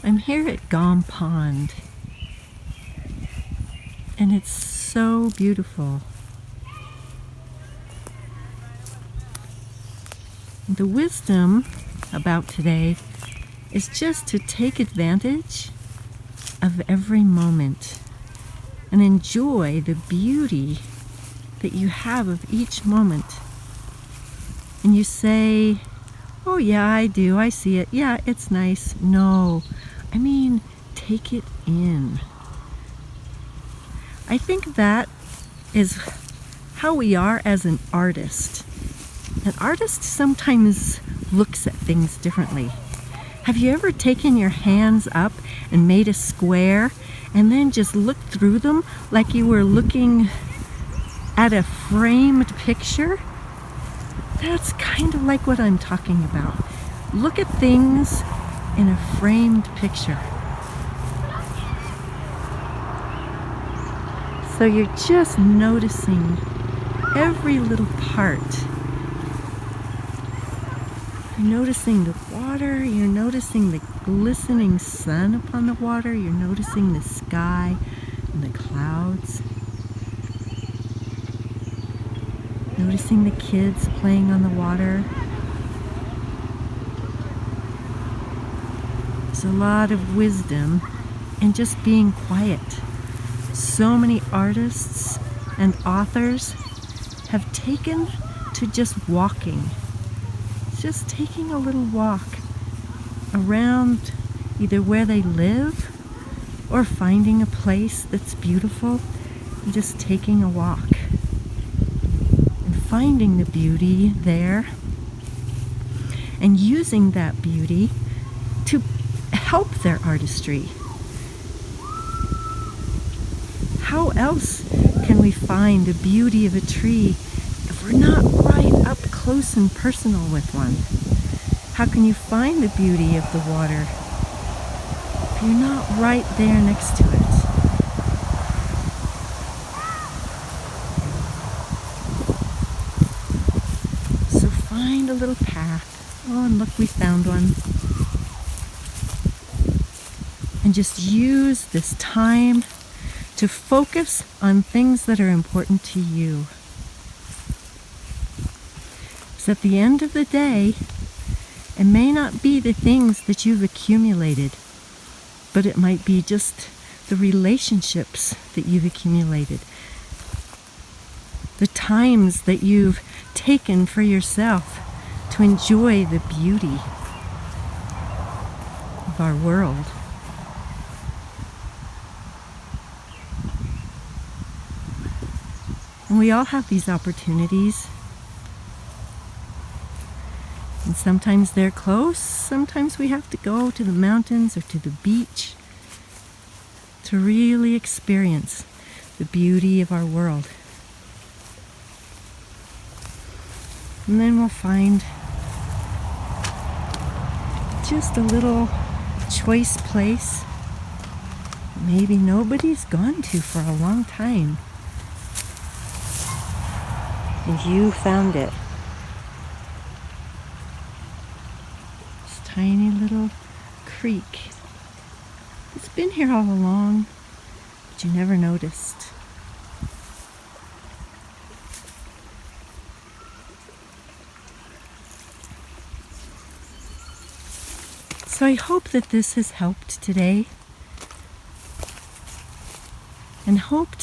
I'm here at Gomm Pond, and it's so beautiful. The wisdom about today is just to take advantage of every moment and enjoy the beauty that you have of each moment. And you say, oh yeah, I do, I see it, yeah, it's nice. No, I mean, take it in. I think that is how we are as an artist. An artist sometimes looks at things differently. Have you ever taken your hands up and made a square and then just looked through them like you were looking at a framed picture? That's kind of like what I'm talking about. Look at things in a framed picture. So you're just noticing every little part. You're noticing the water, you're noticing the glistening sun upon the water, you're noticing the sky and the clouds. Noticing the kids playing on the water. There's a lot of wisdom in just being quiet. So many artists and authors have taken to just walking. Just taking a little walk around either where they live or finding a place that's beautiful and just taking a walk and finding the beauty there and using that beauty to help their artistry. How else can we find the beauty of a tree if we're not right up close and personal with one? How can you find the beauty of the water if you're not right there next to it? So find a little path. Oh, and look, we found one. And just use this time to focus on things that are important to you. So at the end of the day, it may not be the things that you've accumulated, but it might be just the relationships that you've accumulated. The times that you've taken for yourself to enjoy the beauty of our world. And we all have these opportunities. And sometimes they're close, sometimes we have to go to the mountains or to the beach to really experience the beauty of our world. And then we'll find just a little choice place maybe nobody's gone to for a long time. And you found it. This tiny little creek. It's been here all along, but you never noticed. So I hope that this has helped today, and hope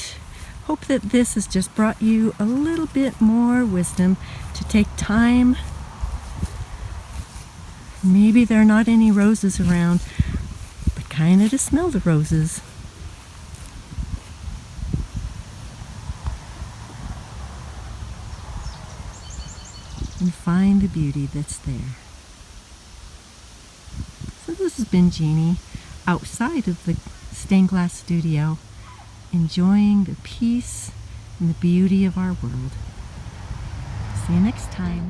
that this has just brought you a little bit more wisdom to take time. Maybe there are not any roses around, but kind of to smell the roses. And find the beauty that's there. So this has been Jeannie outside of the stained glass studio, enjoying the peace and the beauty of our world. See you next time.